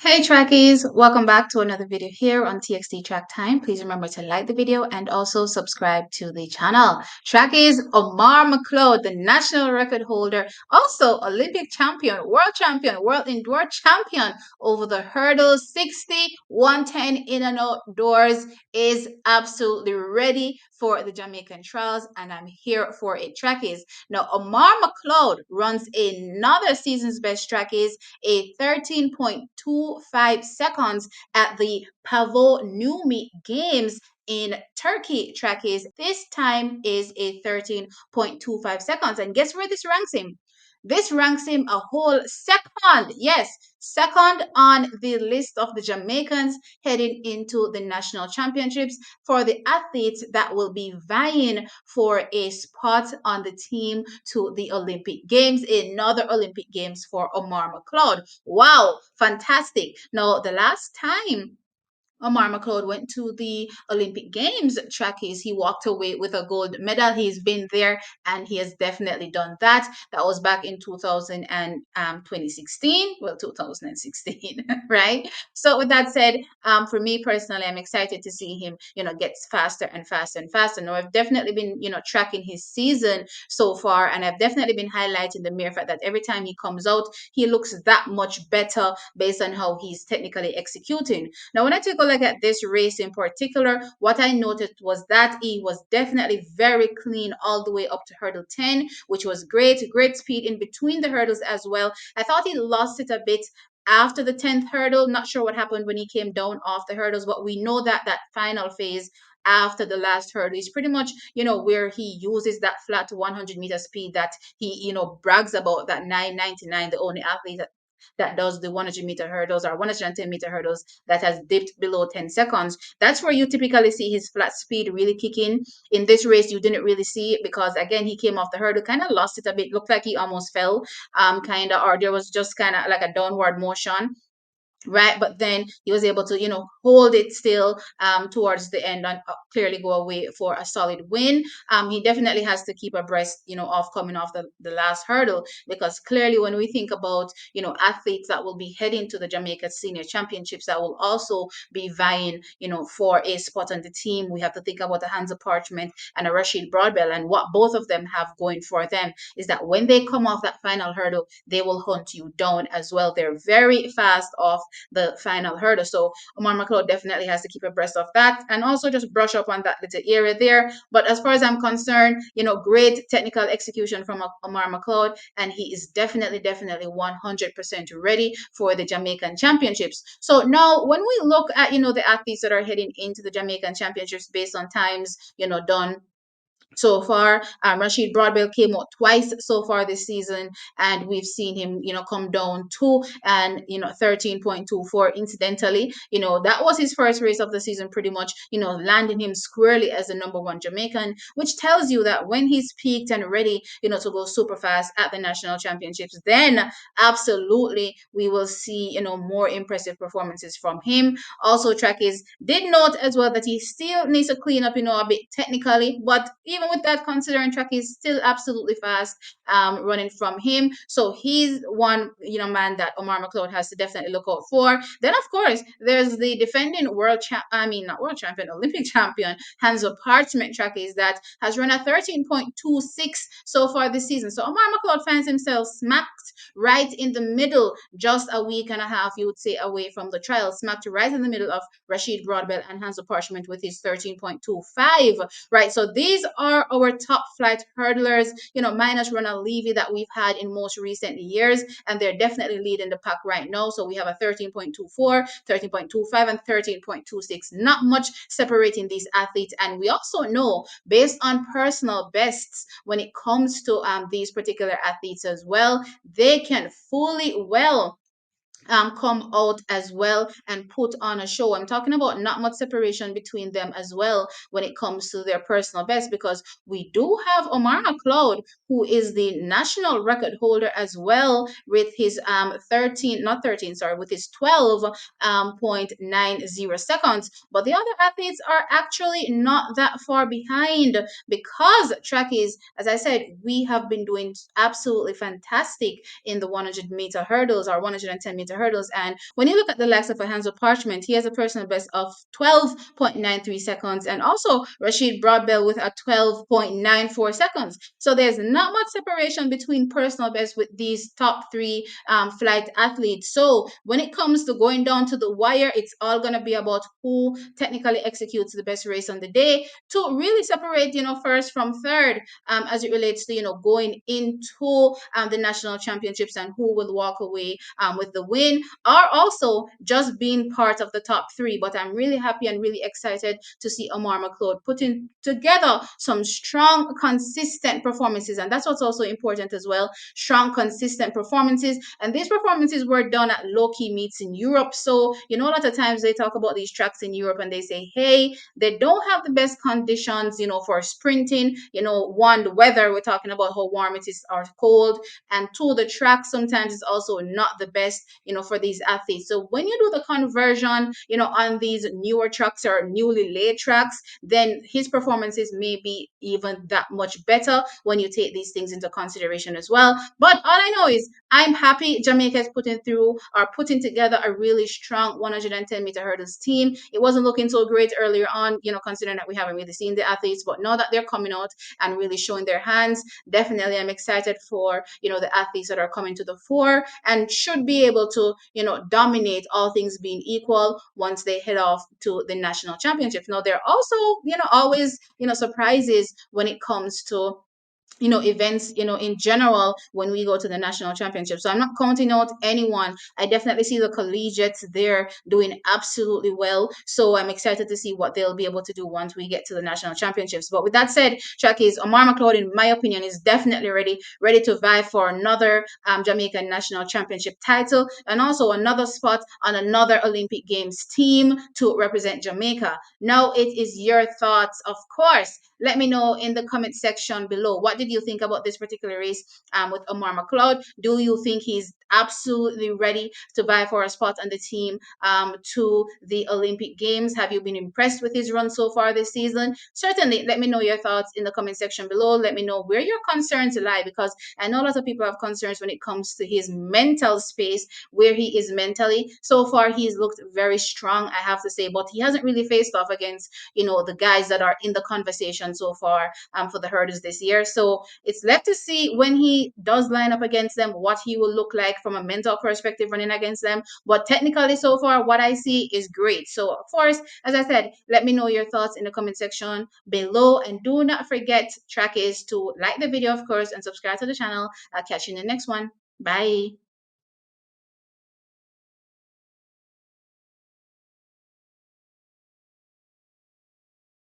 Hey trackies, welcome back to another video here on TXT Track Time. Please remember to like the video and also subscribe to the channel. Trackies, Omar McLoud, the national record holder, also Olympic champion, world indoor champion over the hurdles 60, 110 in and outdoors, is absolutely ready for the Jamaican trials, and I'm here for it, trackies. Now, Omar McLeod runs another season's best, trackies, a 13.25 seconds at the Pavo New Meat Games in Turkey, trackies. This time is a 13.25 seconds. And guess where this ranks him? This ranks him a whole second. Yes, second on the list of the Jamaicans heading into the national championships for the athletes that will be vying for a spot on the team to the Olympic Games, another Olympic Games for Omar McLeod. Wow, fantastic. Now, the last time Omar McLeod went to the Olympic Games, trackies, he walked away with a gold medal. He's been there and he has definitely done that. That was back in 2016. Well, 2016, right? So with that said, for me personally, I'm excited to see him, gets faster and faster and faster. Now, I've definitely been, tracking his season so far, and I've definitely been highlighting the mere fact that every time he comes out, he looks that much better based on how he's technically executing. Now, when I take a look at this race in particular, what I noticed was that he was definitely very clean all the way up to hurdle 10, which was great. Great speed in between the hurdles as well. I thought he lost it a bit after the 10th hurdle. Not sure what happened when he came down off the hurdles, but we know that that final phase after the last hurdle is pretty much, where he uses that flat 100-meter speed that he, brags about, that 999, the only athlete that does the 100-meter hurdles or 110-meter hurdles that has dipped below 10 seconds. That's where you typically see his flat speed really kick in. In this race, you didn't really see it because, again, he came off the hurdle, kind of lost it a bit, looked like he almost fell, kind of, or there was just kind of like a downward motion, right? But then he was able to, hold it still towards the end and clearly go away for a solid win. He definitely has to keep abreast, of coming off the last hurdle, because clearly when we think about, athletes that will be heading to the Jamaica Senior Championships that will also be vying, for a spot on the team, we have to think about a Hansa Parchment and a Rashid Broadbell. And what both of them have going for them is that when they come off that final hurdle, they will hunt you down as well. They're very fast off the final hurdle. So Omar McLeod definitely has to keep abreast of that and also just brush up on that little area there. But as far as I'm concerned, great technical execution from Omar McLeod, and he is definitely 100% ready for the Jamaican Championships. So now when we look at, the athletes that are heading into the Jamaican Championships based on times, done so far. Rashid Broadbell came out twice so far this season, and we've seen him, come down to and 13.24. Incidentally, that was his first race of the season, pretty much, landing him squarely as the number one Jamaican, which tells you that when he's peaked and ready, to go super fast at the national championships, then absolutely we will see, more impressive performances from him. Also, Trackies did note as well that he still needs to clean up, a bit technically, but even with that, considering Track is still absolutely fast, running from him. So he's one, man that Omar McLeod has to definitely look out for. Then, of course, there's the defending not world champion, Olympic champion, Hanzo Parchment, Trackies, that has run a 13.26 so far this season. So Omar McLeod finds himself smacked right in the middle, just a week and a half, you would say, away from the trial, smacked right in the middle of Rashid Broadbell and Hanzo Parchment with his 13.25. Right, so these are our top flight hurdlers, minus Ronald Levy that we've had in most recent years, and they're definitely leading the pack right now. So we have a 13.24, 13.25, and 13.26. Not much separating these athletes, and we also know, based on personal bests, when it comes to these particular athletes as well, they can fully well come out as well and put on a show. I'm talking about not much separation between them as well when it comes to their personal best, because we do have Omar McLeod, who is the national record holder as well, with his 13, not 13, sorry, with his 12.90 seconds. But the other athletes are actually not that far behind, because trackies, as I said, we have been doing absolutely fantastic in the 100-meter hurdles or 110-meter meter hurdles. And when you look at the likes of Hansel Parchment, he has a personal best of 12.93 seconds, and also Rashid Broadbell with a 12.94 seconds. So there's not much separation between personal best with these top three flight athletes. So when it comes to going down to the wire, it's all going to be about who technically executes the best race on the day to really separate, first from third, as it relates to, going into the national championships and who will walk away with the win, or also just being part of the top three. But I'm really happy and really excited to see Omar McLeod putting together some strong, consistent performances. And that's what's also important as well, strong, consistent performances. And these performances were done at low-key meets in Europe. So, a lot of times they talk about these tracks in Europe and they say, hey, they don't have the best conditions, for sprinting. One, the weather, we're talking about how warm it is or cold. And two, the track sometimes is also not the best, for these athletes. So when you do the conversion, on these newer tracks or newly laid tracks, then his performances may be even that much better when you take these things into consideration as well. But all I know is I'm happy Jamaica is putting together a really strong 110-meter hurdles team. It wasn't looking so great earlier on, considering that we haven't really seen the athletes, but now that they're coming out and really showing their hands, definitely I'm excited for, the athletes that are coming to the fore and should be able to, dominate, all things being equal, once they head off to the national championship. Now, there are also, always, surprises when it comes to events, in general, when we go to the national championship. So I'm not counting out anyone. I definitely see the collegiates there doing absolutely well. So I'm excited to see what they'll be able to do once we get to the national championships. But with that said, Shakis, Omar McLeod, in my opinion, is definitely ready to vie for another Jamaican national championship title, and also another spot on another Olympic Games team to represent Jamaica. Now it is your thoughts, of course. Let me know in the comment section below. What did you think about this particular race with Omar McLeod? Do you think he's absolutely ready to vie for a spot on the team to the Olympic Games? Have you been impressed with his run so far this season? Certainly, let me know your thoughts in the comment section below. Let me know where your concerns lie, because I know a lot of people have concerns when it comes to his mental space, where he is mentally. So far, he's looked very strong, I have to say, but he hasn't really faced off against, the guys that are in the conversation so far for the hurdles this year. So it's left to see when he does line up against them, what he will look like from a mental perspective running against them. But technically, so far, what I see is great. So, of course, as I said, let me know your thoughts in the comment section below. And do not forget, track is to like the video, of course, and subscribe to the channel. I'll catch you in the next one. Bye.